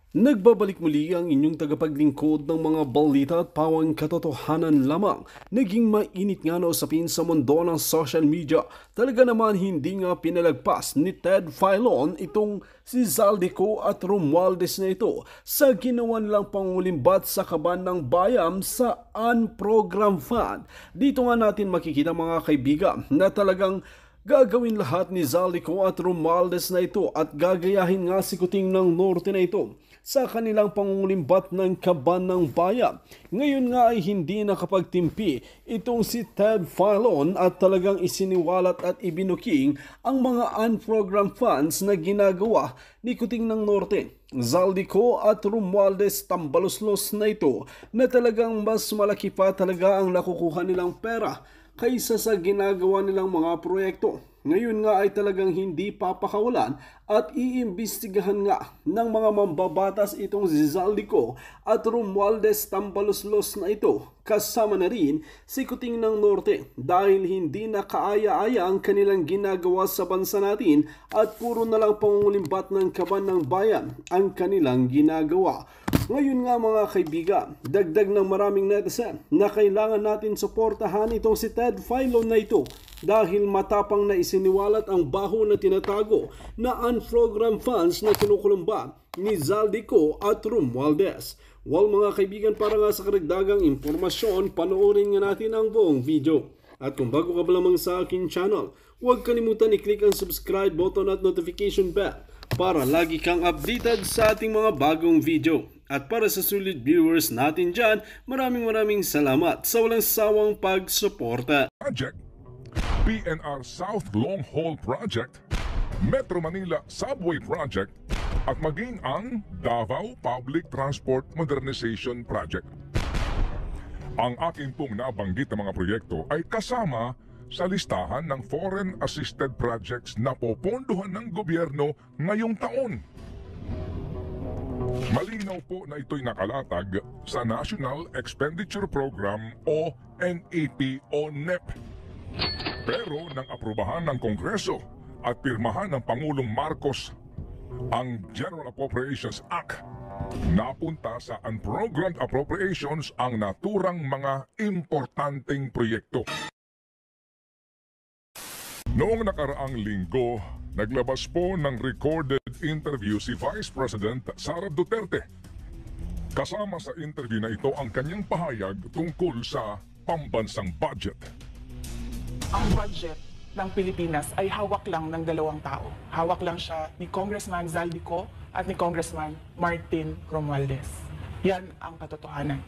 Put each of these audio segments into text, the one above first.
Nagbabalik muli ang inyong tagapaglingkod ng mga balita at pawang katotohanan lamang. Naging mainit nga na usapin sa mundo ng social media. Talaga naman hindi nga pinalagpas ni Ted Filon itong si Zaldico at Romualdez na ito sa ginawa nilang pangulimbat sa kaban ng bayam sa unprogram fund. Dito nga natin makikita mga kaibigan na talagang gagawin lahat ni Zaldico at Romualdez na ito at gagayahin nga si Kuting ng Norte na ito sa kanilang pangungulimbat ng kaban ng bayan. Ngayon nga ay hindi nakapagtimpi itong si Ted Filon at talagang isiniwalat at ibinuking ang mga unprogrammed funds na ginagawa ni Kuting ng Norte. Zaldico at Romualdez tambaluslos na ito na talagang mas malaki pa talaga ang nakukuha nilang pera kaysa sa ginagawa nilang mga proyekto. Ngayon nga ay talagang hindi papakawalan at iimbestigahan nga ng mga mambabatas itong si Zaldico at Romualdez tambaluslos na ito kasama na rin si Kuting ng Norte dahil hindi na kaaya-aya ang kanilang ginagawa sa bansa natin at puro na lang pangungulimbat ng kaban ng bayan ang kanilang ginagawa. Ngayon nga mga kaibigan, dagdag ng maraming netizen na kailangan natin suportahan itong si Ted Filon na ito dahil matapang na isiniwalat ang baho na tinatago na unprogrammed funds na kinukulumba ni Zaldico at Romualdez. Well mga kaibigan, para nga sa karagdagang impormasyon, panoorin nga natin ang buong video. At kung bago ka pa lamang sa akin channel, huwag kalimutan i-click ang subscribe button at notification bell para lagi kang updated sa ating mga bagong video. At para sa sulit viewers natin dyan, maraming salamat sa walang sawang pagsuporta. Project, PNR South Long Haul Project, Metro Manila Subway Project, at maging ang Davao Public Transport Modernization Project. Ang aking pong nabanggit na mga proyekto ay kasama sa listahan ng foreign assisted projects na popondohan ng gobyerno ngayong taon. Malinaw po na ito'y nakalatag sa National Expenditure Program o NEP o NEP. Pero nang aprubahan ng Kongreso at pirmahan ng Pangulong Marcos ang General Appropriations Act, napunta sa unprogrammed appropriations ang naturang mga importanteng proyekto. Noong nakaraang linggo, naglabas po ng recorded interview si Vice President Sara Duterte. Kasama sa interview na ito ang kanyang pahayag tungkol sa pambansang budget. Ang budget ng Pilipinas ay hawak lang ng dalawang tao. Hawak lang siya ni Congressman Zaldico at ni Congressman Martin Romualdez. Yan ang katotohanan.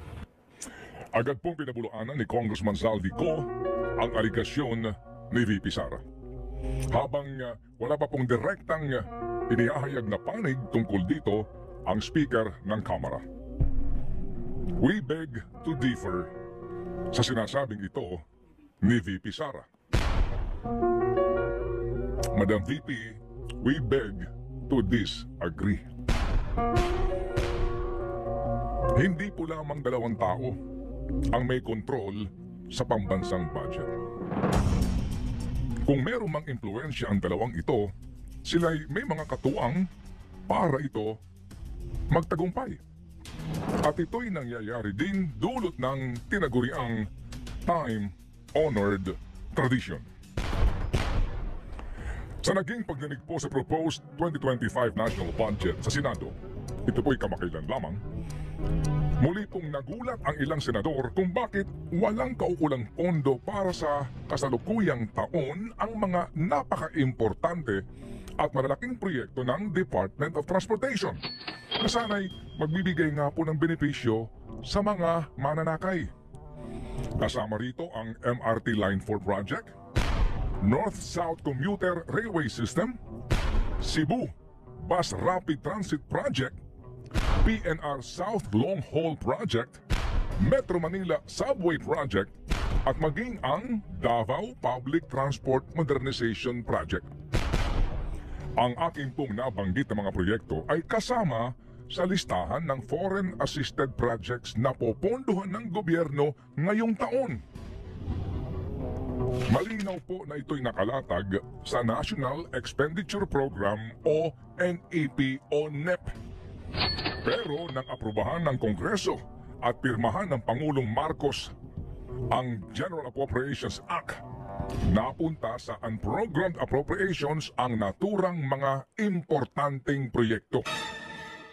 Agad pong pinabulaanan ni Congressman Zaldico ang aligasyon ni VP Sara. Habang wala pa pong direktang inihahayag na panig tungkol dito ang Speaker ng Kamara. We beg to differ sa sinasabing ito ni VP Sara. Madam VP, we beg to disagree. Hindi po lamang dalawang tao ang may kontrol sa pambansang budget. Kung meron mang impluensya ang dalawang ito, sila'y may mga katuwang para ito magtagumpay. At ito'y nangyayari din dulot ng tinaguriang time-honored tradition. Sa naging pagdinig po sa proposed 2025 national budget sa Senado, ito po'y kamakailan lamang, muli pong nagulat ang ilang senador kung bakit walang kaukulang pondo para sa kasalukuyang taon ang mga napaka-importante at malalaking proyekto ng Department of Transportation na sana'y magbibigay nga po ng benepisyo sa mga mananakay. Kasama rito ang MRT Line 4 project, North-South Commuter Railway System, Cebu Bus Rapid Transit Project, PNR South Long Haul Project, Metro Manila Subway Project, at maging ang Davao Public Transport Modernization Project. Ang aking pong nabanggit na mga proyekto ay kasama sa listahan ng foreign assisted projects na popondohan ng gobyerno ngayong taon. Malinaw po na ito'y nakalatag sa National Expenditure Program o NEP o NEP. Pero nang aprubahan ng Kongreso at pirmahan ng Pangulong Marcos ang General Appropriations Act, napunta sa unprogrammed appropriations ang naturang mga importanteng proyekto.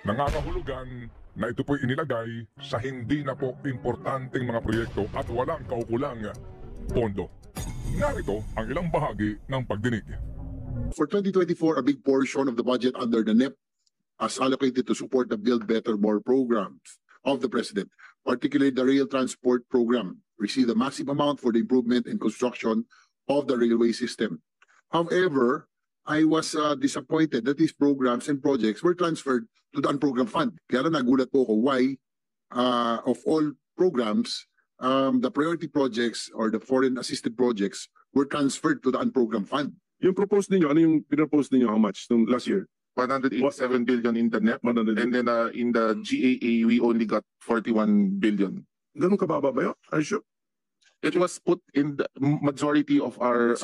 Nangangahulugan na ito po'y inilagay sa hindi na po importanteng mga proyekto at walang kaukulang pondo. Narito ang ilang bahagi ng pagdinig. For 2024, a big portion of the budget under the NEP is allocated to support the Build Better More programs of the President, particularly the rail transport program, received a massive amount for the improvement and construction of the railway system. However, I was disappointed that these programs and projects were transferred to the unprogrammed fund. Kaya nagulat po ako why of all programs, the priority projects or the foreign assisted projects were transferred to the unprogrammed fund. Yung propose ninyo, ano yung pinropose ninyo how much nung last year? 187 billion in the NEP, 100 and then in the GAA we only got 41 billion. Ganun kababa ba yun? Are you sure? It was put in the majority of our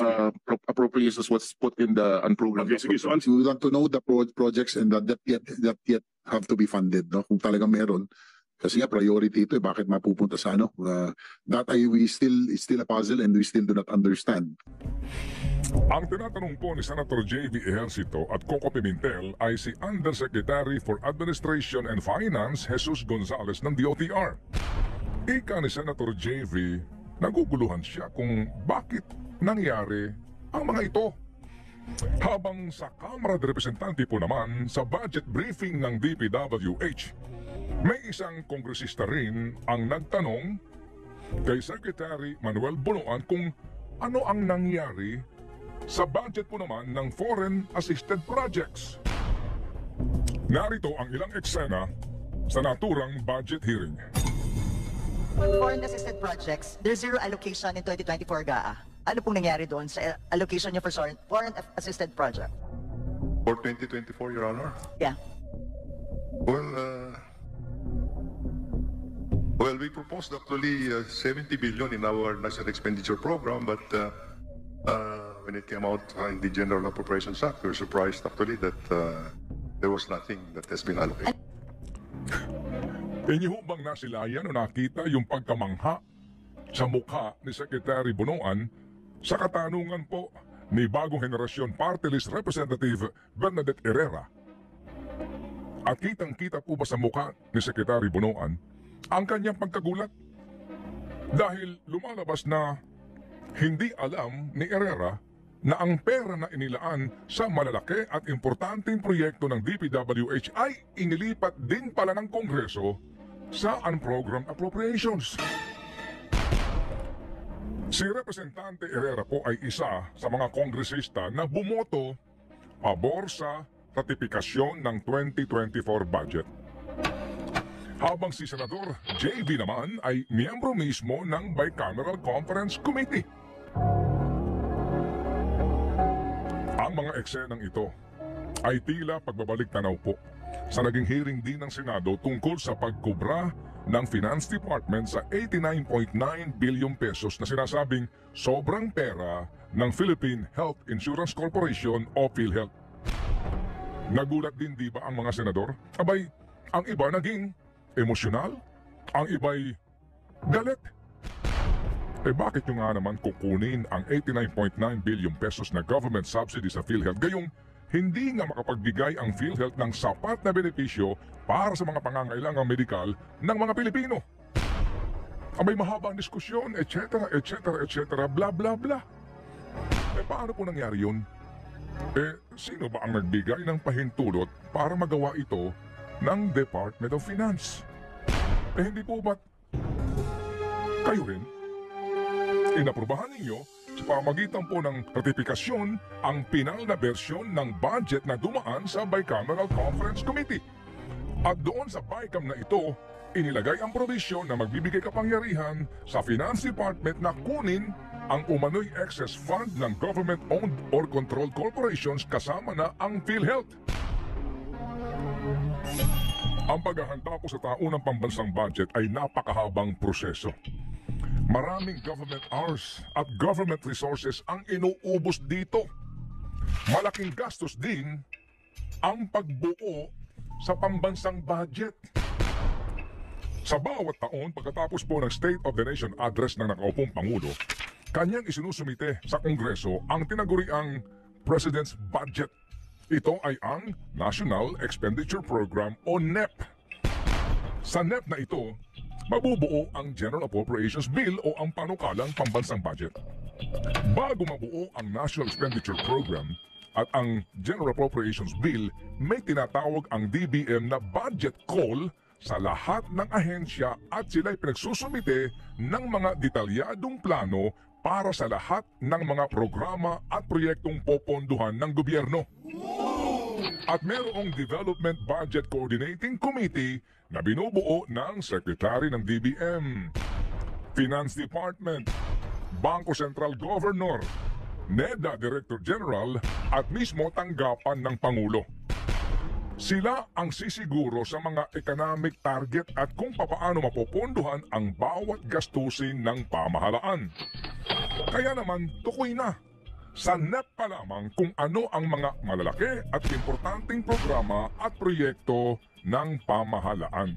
appropriations was put in the unprogrammed. Okay, sige. So, We want to know the projects and that yet have to be funded, no? Kung talagang meron. Kasi nga priority ito, bakit mapupunta sa ano? It's still a puzzle and we still do not understand. Ang tinatanong po ni Senator J.V. Ejercito at Coco Pimentel ay si Undersecretary for Administration and Finance Jesus Gonzales ng DOTR. Ika ni Senator J.V., naguguluhan siya kung bakit nangyari ang mga ito. Habang sa Kamara de Representante po naman sa budget briefing ng DPWH, may isang kongresista rin ang nagtanong kay Secretary Manuel Bonoan kung ano ang nangyari sa budget po naman ng foreign assisted projects. Narito ang ilang eksena sa naturang budget hearing. Foreign assisted projects, there's zero allocation in 2024 GAA. Ano pong nangyari doon sa allocation niyo for foreign assisted project? For 2024, Your Honor? Yeah. Well, we proposed actually 70 billion in our national expenditure program, but when it came out in the General Appropriations Act, we were surprised actually that there was nothing that has been allocated. Inyo bang nasilayan o nakita yung pagkamangha sa mukha ni Secretary Bonoan sa katanungan po ni Bagong Henerasyon Party List Representative Bernadette Herrera? At kitang-kita po ba sa mukha ni Secretary Bonoan ang kanyang pagkagulat? Dahil lumalabas na hindi alam ni Herrera na ang pera na inilaan sa malalaki at importanteng proyekto ng DPWH ay inilipat din pala ng Kongreso sa unprogrammed appropriations. Si Representante Herrera po ay isa sa mga kongresista na bumoto pabor sa ratifikasyon ng 2024 budget. Habang si Senador J.V. naman ay miyembro mismo ng Bicameral Conference Committee. Ang mga eksenang ito ay tila pagbabalik tanaw po sa naging hearing din ng Senado tungkol sa pagkubra ng Finance Department sa 89.9 billion pesos na sinasabing sobrang pera ng Philippine Health Insurance Corporation o PhilHealth. Nagulat din di ba ang mga senador? Abay, ang iba naging emosyonal, ang iba'y galit. Bakit nyo nga naman kukunin ang 89.9 billion pesos na government subsidy sa PhilHealth gayong hindi nga makapagbigay ang PhilHealth ng sapat na benepisyo para sa mga pangangailangang medikal ng mga Pilipino? Abay mahabang diskusyon, etc., bla bla bla. Paano po nangyari yun? Sino ba ang nagbigay ng pahintulot para magawa ito ng Department of Finance? Hindi po ba't kayo rin? Inaprubahan ninyo sa pamagitan po ng ratifikasyon ang pinal na bersyon ng budget na dumaan sa Bicameral Conference Committee. At doon sa BICAM na ito, inilagay ang provisyon na magbibigay kapangyarihan sa Finance Department na kunin ang umano'y excess fund ng government-owned or controlled corporations kasama na ang PhilHealth. Ang paghahanda po sa taunang pambansang budget ay napakahabang proseso. Maraming government hours at government resources ang inuubos dito. Malaking gastos din ang pagbuo sa pambansang budget. Sa bawat taon pagkatapos po ng State of the Nation Address ng nakaupong Pangulo, kanyang isinusumite sa Kongreso ang tinaguriang President's Budget. Ito ay ang National Expenditure Program o NEP. Sa NEP na ito, mabubuo ang General Appropriations Bill o ang panukalang pambansang budget. Bago mabuo ang National Expenditure Program at ang General Appropriations Bill, may tinatawag ang DBM na budget call sa lahat ng ahensya at sila'y pinagsusumite ng mga detalyadong plano para sa lahat ng mga programa at proyektong poponduhan ng gobyerno. At mayroong Development Budget Coordinating Committee na binubuo ng Secretary ng DBM, Finance Department, Bangko Sentral Governor, NEDA Director General at mismo tanggapan ng Pangulo. Sila ang sisiguro sa mga economic target at kung papaano mapoponduhan ang bawat gastusin ng pamahalaan. Kaya naman, tukoy na. Sa NEP pa lamang kung ano ang mga malalaki at importanteng programa at proyekto ng pamahalaan.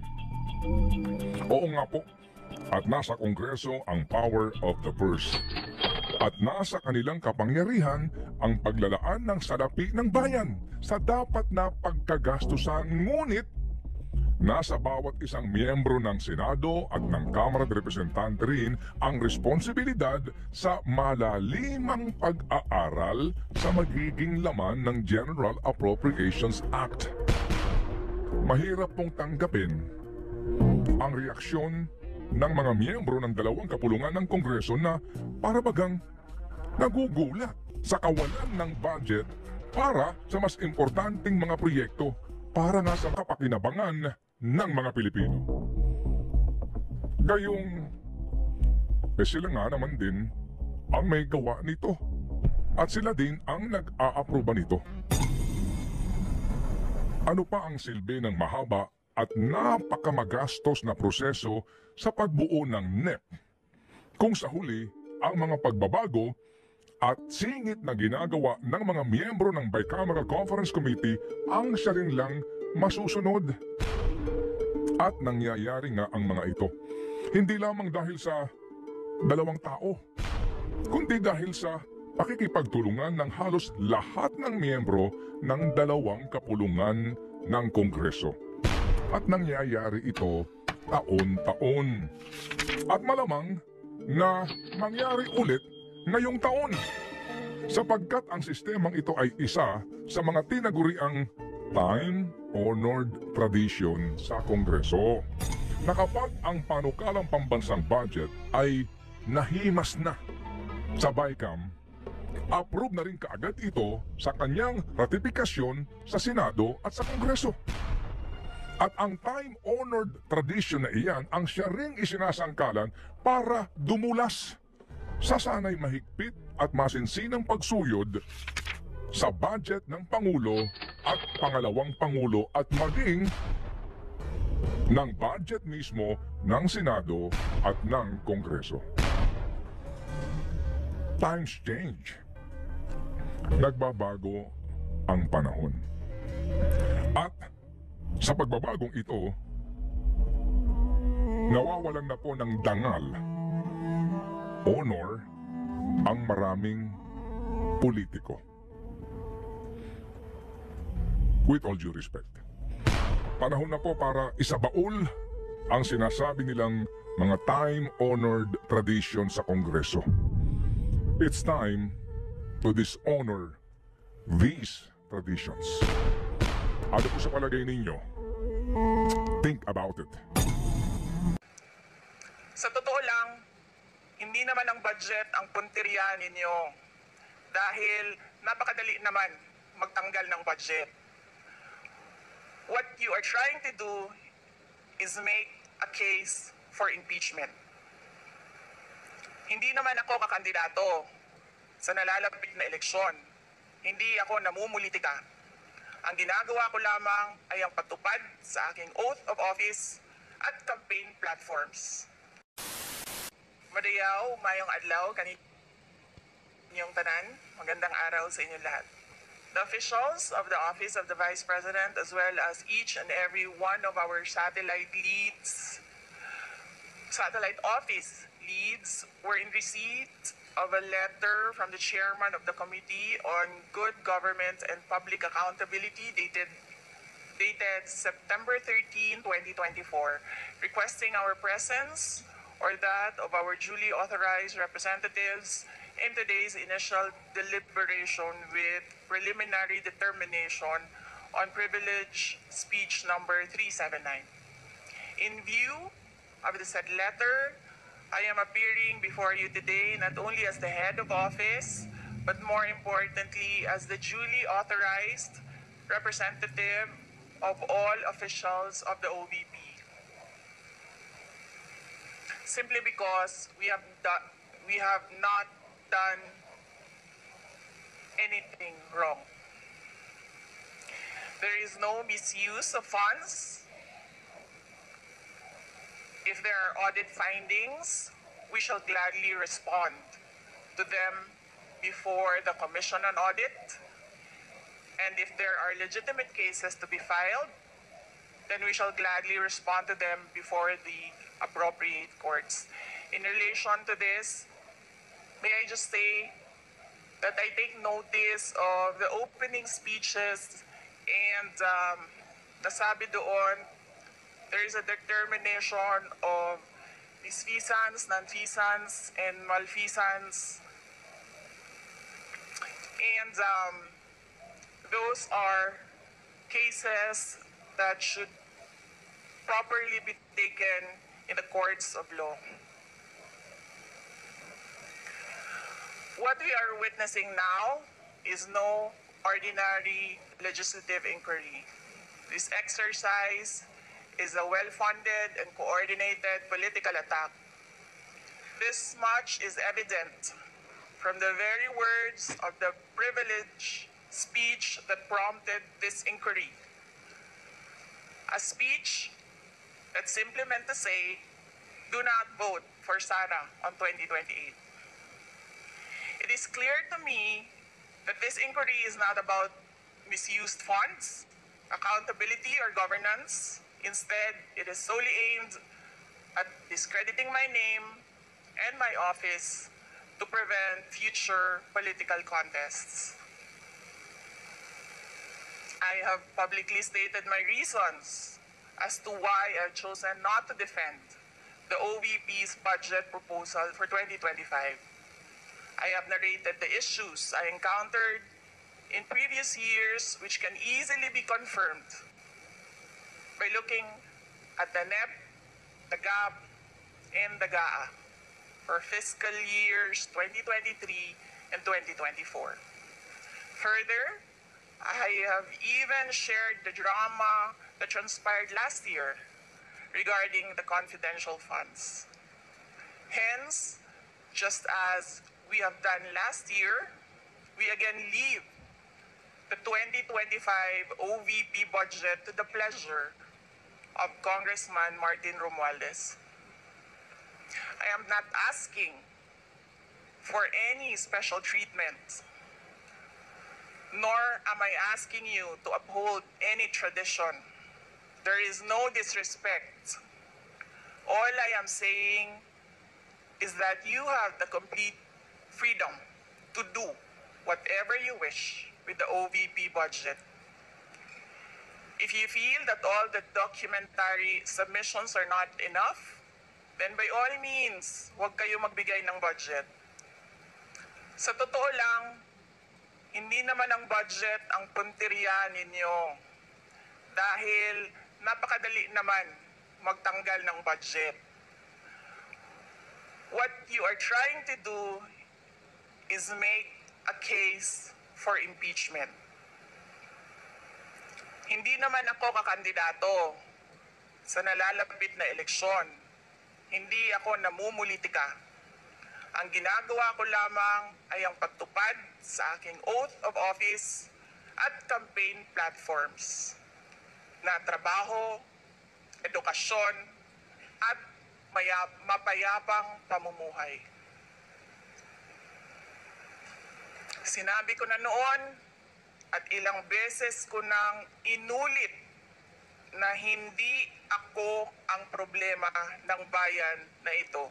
Oo nga po, at nasa Kongreso ang power of the purse. At nasa kanilang kapangyarihan ang paglalaan ng salapi ng bayan sa dapat na pagkagastusan. Ngunit, nasa bawat isang miyembro ng Senado at ng Kamara de Representante rin ang responsibilidad sa malalimang pag-aaral sa magiging laman ng General Appropriations Act. Mahirap pong tanggapin ang reaksyon ng mga miyembro ng dalawang kapulungan ng Kongreso na para bagang nagugulat sa kawalan ng budget para sa mas importanteng mga proyekto para nga sa kapakinabangan ng mga Pilipino. Gayong, sila nga naman din ang may gawa nito at sila din ang nag-aaproba nito. Ano pa ang silbi ng mahaba at napakamagastos na proseso sa pagbuo ng NEP kung sa huli ang mga pagbabago at singit na ginagawa ng mga miyembro ng Bicameral Conference Committee ang siya rin lang masusunod. At nangyayari nga ang mga ito. Hindi lamang dahil sa dalawang tao, kundi dahil sa pakikipagtulungan ng halos lahat ng miyembro ng dalawang kapulungan ng Kongreso. At nangyayari ito taon-taon. At malamang na mangyari ulit ngayong taon. Sapagkat ang sistemang ito ay isa sa mga tinaguriang time-honored tradition sa Kongreso na kapag ang panukalang pambansang budget ay nahimas na sa BICAM, approve na rin kaagad ito sa kanyang ratifikasyon sa Senado at sa Kongreso. At ang time-honored tradition na iyan ang siya ring isinasangkalan para dumulas sa sanay mahigpit at masinsinang pagsuyod sa budget ng Pangulo at pangalawang Pangulo at maging ng budget mismo ng Senado at ng Kongreso. Times change. Nagbabago ang panahon. At sa pagbabagong ito, nawawalan na po ng dangal, honor, ang maraming politiko. With all due respect. Panahon na po para isabaul ang sinasabi nilang mga time-honored tradition sa Kongreso. It's time to dishonor these traditions. Ano po sa palagay ninyo? Think about it. Sa totoo lang, hindi naman ang budget ang punteriya ninyo dahil napakadali naman magtanggal ng budget. What you are trying to do is make a case for impeachment. Hindi naman ako kakandidato sa nalalapit na eleksyon. Hindi ako namumulitika. Ang ginagawa ko lamang ay ang patupad sa aking oath of office at campaign platforms. Madayaw, mayong adlaw, kaninyong tanan. Magandang araw sa inyong lahat. The officials of the Office of the Vice President, as well as each and every one of our satellite office leads, were in receipt of a letter from the chairman of the Committee on Good Government and Public Accountability dated September 13, 2024, requesting our presence or that of our duly authorized representatives in today's initial deliberation with preliminary determination on privilege speech number 379. In view of the said letter, I am appearing before you today not only as the head of office, but more importantly as the duly authorized representative of all officials of the OVP. Simply because we have not done anything wrong. There is no misuse of funds. If there are audit findings, we shall gladly respond to them before the Commission on Audit. And if there are legitimate cases to be filed, then we shall gladly respond to them before the appropriate courts. In relation to this, may I just say that I take notice of the opening speeches and nasabi doon, there is a determination of misfeasance, nonfeasance, and malfeasance. And those are cases that should properly be taken in the courts of law. What we are witnessing now is no ordinary legislative inquiry. This exercise is a well-funded and coordinated political attack. This much is evident from the very words of the privileged speech that prompted this inquiry. A speech that simply meant to say, do not vote for Sara on 2028. It is clear to me that this inquiry is not about misused funds, accountability, or governance. Instead, it is solely aimed at discrediting my name and my office to prevent future political contests. I have publicly stated my reasons as to why I've chosen not to defend the OVP's budget proposal for 2025. I have narrated the issues I encountered in previous years, which can easily be confirmed by looking at the NEP, the GAP, and the GAA for fiscal years 2023 and 2024. Further, I have even shared the drama that transpired last year regarding the confidential funds. Hence, just as we have done last year, we again leave the 2025 OVP budget to the pleasure of Congressman Martin Romualdez. I am not asking for any special treatment, nor am I asking you to uphold any tradition. There is no disrespect. All I am saying is that you have the complete freedom to do whatever you wish with the OVP budget. If you feel that all the documentary submissions are not enough, then by all means, huwag kayo magbigay ng budget. Sa totoo lang, hindi naman ang budget ang punteriya ninyo dahil napakadali naman magtanggal ng budget. What you are trying to do is make a case for impeachment. Hindi naman ako kakandidato sa nalalapit na eleksyon. Hindi ako namumulitika. Ang ginagawa ko lamang ay ang pagtupad sa aking oath of office at campaign platforms na trabaho, edukasyon, at mapayapang pamumuhay. Sinabi ko na noon at ilang beses ko nang inulit na hindi ako ang problema ng bayan na ito.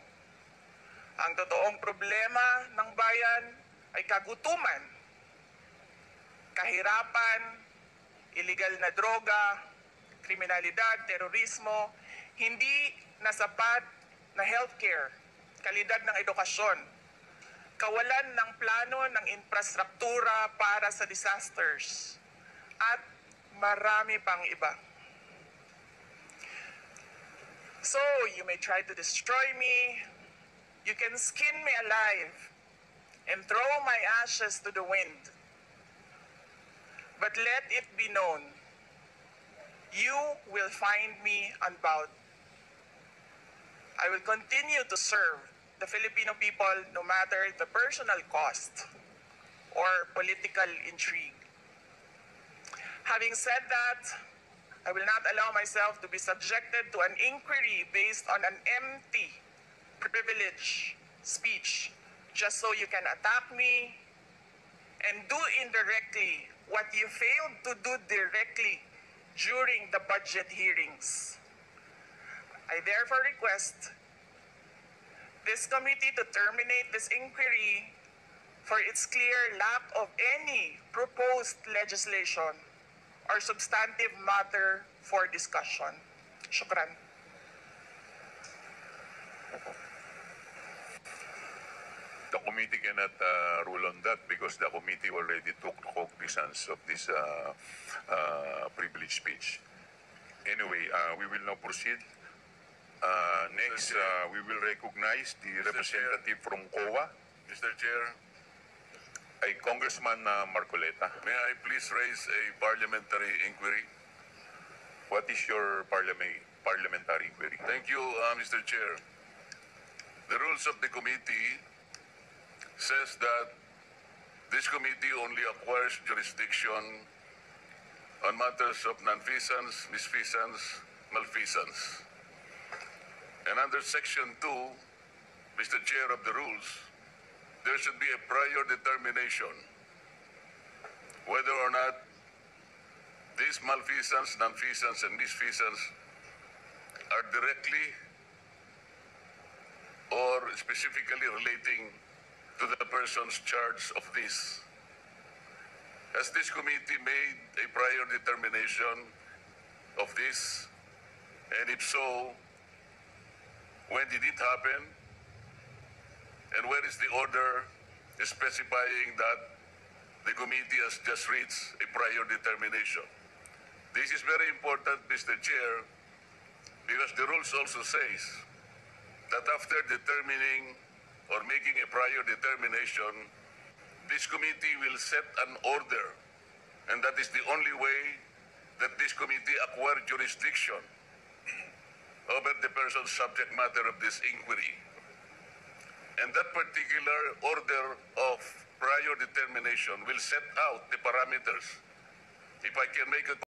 Ang totoong problema ng bayan ay kagutuman, kahirapan, iligal na droga, kriminalidad, terorismo, hindi na sapat na healthcare, kalidad ng edukasyon, kawalan ng plano ng infrastruktura para sa disasters, at marami pang iba. So, you may try to destroy me, you can skin me alive, and throw my ashes to the wind. But let it be known, you will find me unbowed. I will continue to serve the Filipino people no matter the personal cost or political intrigue. Having said that, I will not allow myself to be subjected to an inquiry based on an empty privilege speech just so you can attack me and do indirectly what you failed to do directly during the budget hearings. I therefore request this committee to terminate this inquiry for its clear lack of any proposed legislation or substantive matter for discussion. Shukran. The committee cannot rule on that because the committee already took cognizance of this privilege speech. Anyway, we will now proceed. Next, we will recognize the representative from COA. Mr. Chair. Congressman Marcoleta. May I please raise a parliamentary inquiry? What is your parliamentary inquiry? Thank you, Mr. Chair. The rules of the committee says that this committee only acquires jurisdiction on matters of nonfeasance, misfeasance, malfeasance. And under Section 2, Mr. Chair of the rules, there should be a prior determination whether or not these malfeasance, nonfeasance, and misfeasance are directly or specifically relating to the persons charged of this. Has this committee made a prior determination of this? And if so, when did it happen? And where is the order specifying that the committee has just reached a prior determination? This is very important, Mr. Chair, because the rules also says that after determining or making a prior determination, this committee will set an order, and that is the only way that this committee acquire jurisdiction over the person's subject matter of this inquiry. And that particular order of prior determination will set out the parameters. If I can make a